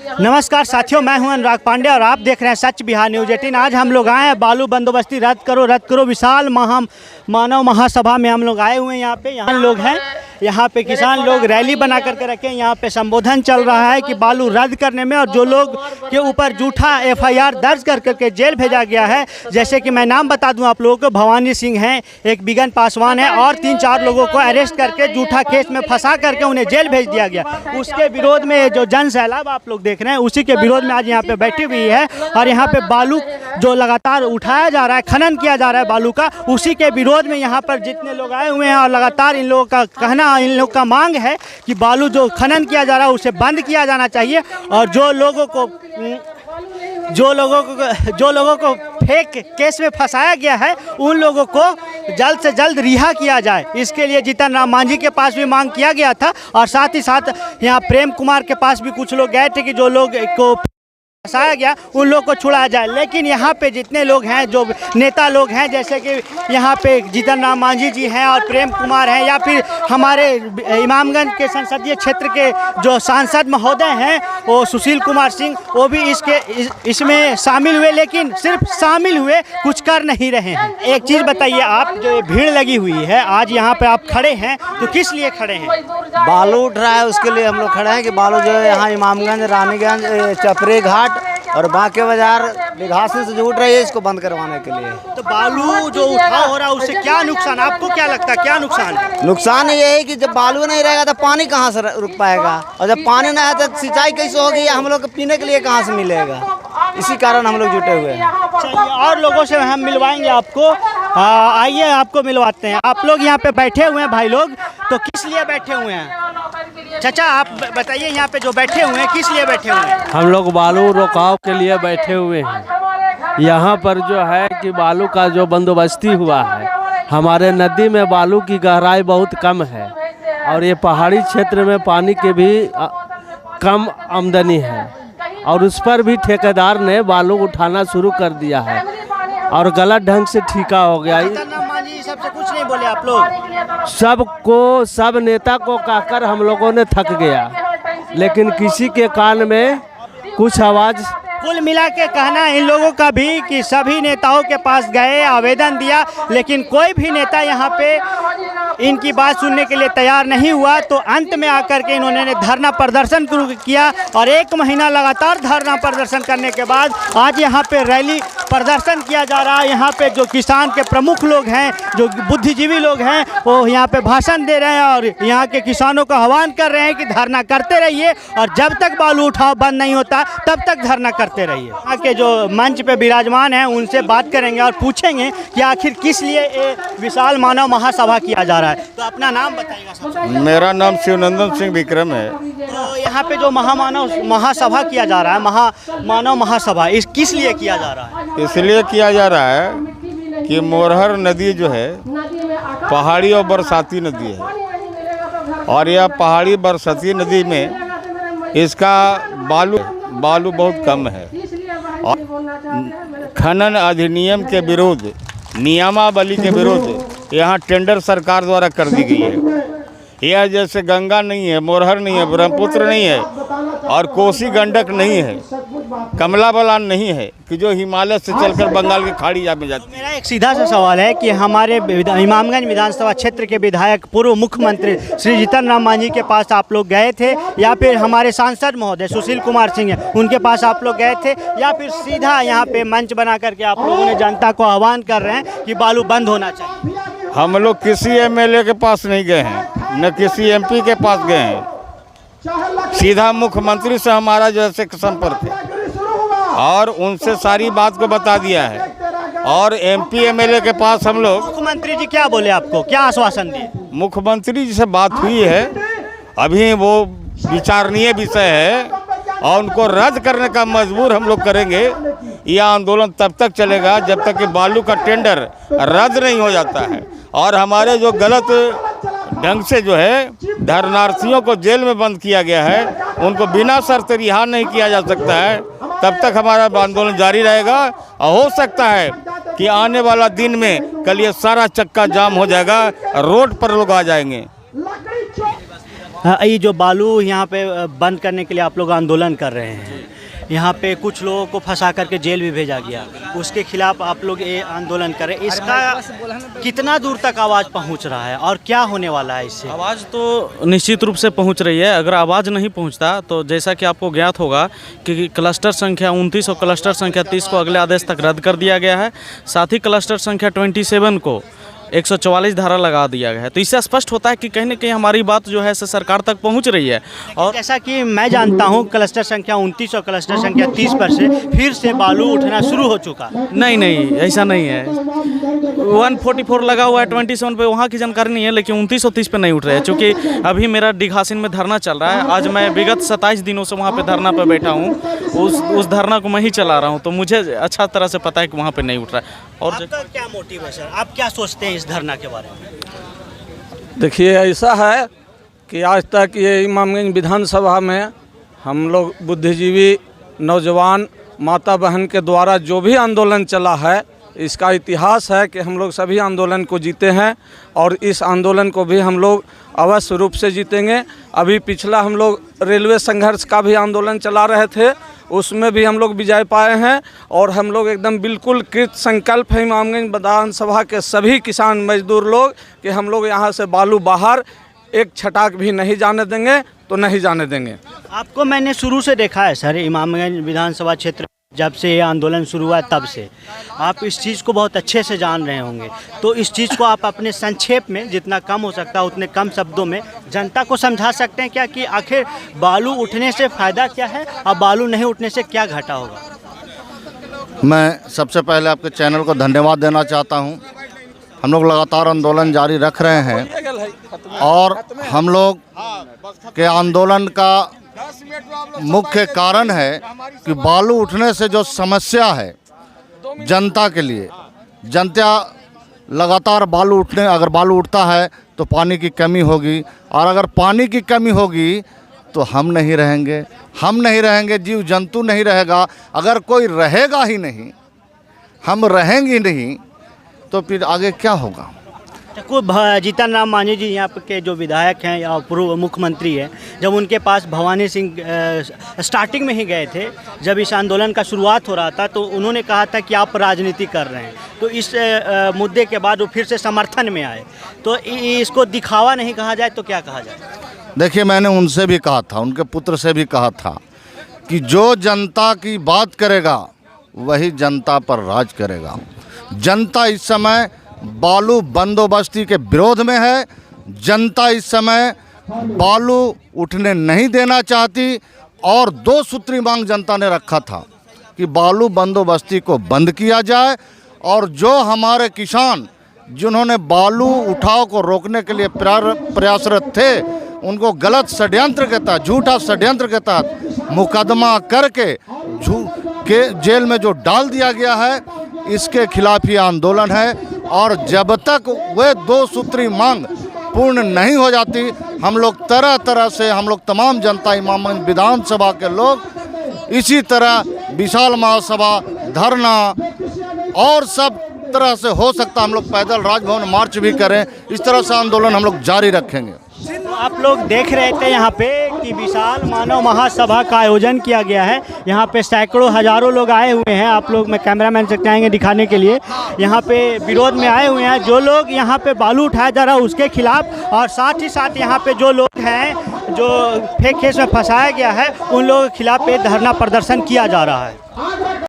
नमस्कार साथियों, मैं हूं अनुराग पांडे और आप देख रहे हैं सच बिहार न्यूज़ 18। आज हम लोग आए हैं बालू बंदोबस्ती रद्द करो विशाल मानव महासभा में हम लोग आए हुए हैं। यहाँ लोग हैं, यहाँ पे किसान लोग रैली बना करके रखे हैं। यहाँ पे संबोधन चल रहा है कि बालू रद्द करने में, और जो लोग के ऊपर झूठा FIR दर्ज कर करके जेल भेजा गया है, जैसे कि मैं नाम बता दूं आप लोगों को, भवानी सिंह हैं, एक बिगन पासवान है और 3-4 लोगों को अरेस्ट करके झूठा केस में फंसा करके उन्हें जेल भेज दिया गया। उसके विरोध में जो जन सैलाब आप लोग देख रहे हैं, उसी के विरोध में आज यहाँ पे बैठी हुई है। और यहाँ पे बालू जो लगातार उठाया जा रहा है, खनन किया जा रहा है बालू का, उसी के विरोध में यहाँ पर जितने लोग आए हुए हैं। और लगातार इन लोगों का कहना, इन लोग का मांग है कि बालू जो खनन किया जा रहा है उसे बंद किया जाना चाहिए, और जो लोगों को फेक केस में फंसाया गया है उन लोगों को जल्द से जल्द रिहा किया जाए। इसके लिए जीतन राम मांझी के पास भी मांग किया गया था, और साथ ही साथ यहाँ प्रेम कुमार के पास भी कुछ लोग गए थे कि जो लोग को फंसाया गया उन लोग को छुड़ाया जाए। लेकिन यहाँ पे जितने लोग हैं, जो नेता लोग हैं, जैसे कि यहाँ पे जीतन राम मांझी जी हैं और प्रेम कुमार हैं, या फिर हमारे इमामगंज के संसदीय क्षेत्र के जो सांसद महोदय हैं वो सुशील कुमार सिंह, वो भी इसमें शामिल हुए, लेकिन सिर्फ शामिल हुए, कुछ कर नहीं रहे हैं। एक चीज़ बताइए आप, जो ये भीड़ लगी हुई है आज यहाँ पे आप खड़े हैं, तो किस लिए खड़े हैं? बालू उठ रहा है, उसके लिए हम लोग खड़े हैं कि बालू जो है यहाँ इमामगंज, रानीगंज, चपरे घाट और बांके बाजार बिघासी से जो उठ रही है, इसको बंद करवाने के लिए। तो बालू जो उठाव हो रहा है उससे क्या नुकसान, आपको क्या लगता है, क्या नुकसान है? नुकसान ये है कि जब बालू नहीं रहेगा तो पानी कहाँ से रुक पाएगा, और जब पानी नहीं है तो सिंचाई कैसे होगी, या हम लोग को पीने के लिए कहाँ से मिलेगा। इसी कारण हम लोग जुटे हुए हैं। चलिए, और लोगों से हम मिलवाएंगे आपको। आइए आपको मिलवाते हैं। आप लोग यहाँ पे बैठे हुए हैं भाई लोग, तो किस लिए बैठे हुए हैं? चाचा आप बताइए, यहाँ पे जो बैठे हुए हैं किस लिए बैठे हुए हैं? हम लोग बालू रोकाव के लिए बैठे हुए हैं। यहाँ पर जो है कि बालू का जो बंदोबस्ती हुआ है, हमारे नदी में बालू की गहराई बहुत कम है, और ये पहाड़ी क्षेत्र में पानी के भी कम आमदनी है, और उस पर भी ठेकेदार ने बालू उठाना शुरू कर दिया है और गलत ढंग से ठीका हो गया। सबसे कुछ नहीं बोले आप लोग? सब नेता को कहकर हम लोगों ने थक गया, लेकिन किसी के कान में कुछ आवाज़। कुल मिला के कहना इन लोगों का भी कि सभी नेताओं के पास गए, आवेदन दिया, लेकिन कोई भी नेता यहाँ पे इनकी बात सुनने के लिए तैयार नहीं हुआ। तो अंत में आकर के इन्होंने धरना प्रदर्शन शुरू किया, और 1 महीना लगातार धरना प्रदर्शन करने के बाद आज यहाँ पे रैली प्रदर्शन किया जा रहा है। यहाँ पे जो किसान के प्रमुख लोग हैं, जो बुद्धिजीवी लोग हैं, वो यहाँ पे भाषण दे रहे हैं और यहाँ के किसानों का आह्वान कर रहे हैं कि धरना करते रहिए, और जब तक बालू उठाव बंद नहीं होता तब तक धरना करते रहिए। यहाँ के जो मंच पे विराजमान हैं उनसे बात करेंगे और पूछेंगे कि आखिर किस लिए ये विशाल मानव महासभा किया जा रहा है। तो अपना नाम बताइएगा। मेरा नाम शिवनंदन सिंह विक्रम है। तो यहाँ पे जो महासभा किया जा रहा है, मानव महासभा, इस किस लिए किया जा रहा है? इसलिए किया जा रहा है कि मोरहर नदी जो है पहाड़ी और बरसाती नदी है, और यह पहाड़ी बरसाती नदी में इसका बालू बहुत कम है, और खनन अधिनियम के विरुद्ध, नियमावली के विरुद्ध यहाँ टेंडर सरकार द्वारा कर दी गई है। यह जैसे गंगा नहीं है, मोरहर नहीं है, ब्रह्मपुत्र नहीं है, और कोसी गंडक नहीं है, कमला बलान नहीं है कि जो हिमालय से चलकर बंगाल की खाड़ी में जाती है। मेरा एक सीधा सा सवाल है कि हमारे इमामगंज विधानसभा क्षेत्र के विधायक, पूर्व मुख्यमंत्री श्री जीतन राम मांझी के पास आप लोग गए थे, या फिर हमारे सांसद महोदय सुशील कुमार सिंह हैं, उनके पास आप लोग गए थे, या फिर सीधा यहाँ पे मंच बना करके आप लोगों ने जनता को आह्वान कर रहे हैं कि बालू बंद होना चाहिए? हम लोग किसी MLA के पास नहीं गए हैं, न किसी MP के पास गए हैं। सीधा मुख्यमंत्री से हमारा जो है संपर्क है, और उनसे सारी बात को बता दिया है। और MP MLA के पास हम लोग। मुख्यमंत्री जी क्या बोले आपको, क्या आश्वासन दिए? मुख्यमंत्री जी से बात हुई है, अभी वो विचारणीय विषय है, और उनको रद्द करने का मजबूर हम लोग करेंगे। यह आंदोलन तब तक चलेगा जब तक कि बालू का टेंडर रद्द नहीं हो जाता है, और हमारे जो गलत ढंग से जो है धरनार्थियों को जेल में बंद किया गया है, उनको बिना शर्त रिहा नहीं किया जा सकता है। तब तक हमारा आंदोलन जारी रहेगा, और हो सकता है कि आने वाला दिन में कल ये सारा चक्का जाम हो जाएगा, रोड पर लोग आ जाएंगे। ये जो बालू यहाँ पे बंद करने के लिए आप लोग आंदोलन कर रहे हैं, यहाँ पे कुछ लोगों को फंसा करके जेल भी भेजा गया, उसके खिलाफ आप लोग ये आंदोलन कर रहे हैं, इसका कितना दूर तक आवाज़ पहुँच रहा है और क्या होने वाला है इससे? आवाज़ तो निश्चित रूप से पहुंच रही है। अगर आवाज़ नहीं पहुंचता तो जैसा कि आपको ज्ञात होगा कि क्लस्टर संख्या 29 और क्लस्टर संख्या 30 को अगले आदेश तक रद्द कर दिया गया है। साथ ही क्लस्टर संख्या 27 को 144 धारा लगा दिया गया है। तो इससे स्पष्ट होता है कि कहीं ना कहीं हमारी बात जो है सरकार तक पहुंच रही है। और जैसा कि मैं जानता हूं क्लस्टर संख्या 29 और क्लस्टर संख्या 30 पर से फिर से बालू उठना शुरू हो चुका। नहीं ऐसा नहीं है। 144 लगा हुआ है 27 पे, वहाँ की जानकारी नहीं है, लेकिन 29 और 30 पे नहीं उठ रहे हैं। चूँकि अभी मेरा डिघासिन में धरना चल रहा है। आज मैं विगत 27 दिनों से वहाँ पे धरना पर बैठा हूँ। उस धरना को मैं ही चला रहा हूँ, तो मुझे अच्छा तरह से पता है कि वहाँ पे नहीं उठ रहा है। और आपका क्या मोटिव है सर, आप क्या सोचते हैं इस धरना के बारे में? देखिए, ऐसा है कि आज तक ये इमामगंज विधानसभा में हम लोग बुद्धिजीवी नौजवान माता बहन के द्वारा जो भी आंदोलन चला है, इसका इतिहास है कि हम लोग सभी आंदोलन को जीते हैं और इस आंदोलन को भी हम लोग अवश्य रूप से जीतेंगे। अभी पिछला हम लोग रेलवे संघर्ष का भी आंदोलन चला रहे थे, उसमें भी हम लोग विजय पाए हैं और हम लोग एकदम बिल्कुल कृत संकल्प है इमामगंज विधानसभा के सभी किसान मजदूर लोग कि हम लोग यहाँ से बालू बाहर एक छटाक भी नहीं जाने देंगे, तो नहीं जाने देंगे। आपको मैंने शुरू से देखा है सर, इमामगंज विधानसभा क्षेत्र जब से ये आंदोलन शुरू हुआ तब से आप इस चीज़ को बहुत अच्छे से जान रहे होंगे। तो इस चीज़ को आप अपने संक्षेप में जितना कम हो सकता है उतने कम शब्दों में जनता को समझा सकते हैं क्या कि आखिर बालू उठने से फ़ायदा क्या है और बालू नहीं उठने से क्या घाटा होगा? मैं सबसे पहले आपके चैनल को धन्यवाद देना चाहता हूं। हम लोग लगातार आंदोलन जारी रख रहे हैं और हम लोग के आंदोलन का मुख्य कारण है कि बालू उठने से जो समस्या है जनता के लिए, जनता लगातार अगर बालू उठता है तो पानी की कमी होगी और अगर पानी की कमी होगी तो हम नहीं रहेंगे, जीव जंतु नहीं रहेगा। अगर कोई रहेगा ही नहीं, हम रहेंगे नहीं, तो फिर आगे क्या होगा? जीतन राम मांझी जी यहाँ के जो विधायक हैं या पूर्व मुख्यमंत्री हैं, जब उनके पास भवानी सिंह स्टार्टिंग में ही गए थे, जब इस आंदोलन का शुरुआत हो रहा था, तो उन्होंने कहा था कि आप राजनीति कर रहे हैं। तो इस मुद्दे के बाद वो फिर से समर्थन में आए। तो इसको दिखावा नहीं कहा जाए तो क्या कहा जाए? देखिए, मैंने उनसे भी कहा था, उनके पुत्र से भी कहा था कि जो जनता की बात करेगा वही जनता पर राज करेगा। जनता इस समय बालू बंदोबस्ती के विरोध में है। जनता इस समय बालू उठने नहीं देना चाहती और 2 सूत्री मांग जनता ने रखा था कि बालू बंदोबस्ती को बंद किया जाए और जो हमारे किसान जिन्होंने बालू उठाव को रोकने के लिए प्रयासरत थे, उनको गलत षड्यंत्र के तहत, झूठा षड्यंत्र के तहत मुकदमा करके जेल में जो डाल दिया गया है, इसके खिलाफ ये आंदोलन है। और जब तक वे 2 सूत्री मांग पूर्ण नहीं हो जाती, हम लोग तरह तरह से, हम लोग तमाम जनता इमामगंज विधानसभा के लोग इसी तरह विशाल महासभा, धरना और सब तरह से हो सकता हम लोग पैदल राजभवन मार्च भी करें। इस तरह से आंदोलन हम लोग जारी रखेंगे। आप लोग देख रहे थे यहाँ पे कि विशाल मानव महासभा का आयोजन किया गया है। यहाँ पे सैकड़ों हजारों लोग आए हुए हैं। आप लोग, मैं कैमरामैन से चाहेंगे दिखाने के लिए, यहाँ पे विरोध में आए हुए हैं। जो लोग यहाँ पे बालू उठाया जा रहा है उसके खिलाफ, और साथ ही साथ यहाँ पे जो लोग हैं जो फेक केस में फंसाया गया है उन लोगों के खिलाफ धरना प्रदर्शन किया जा रहा है।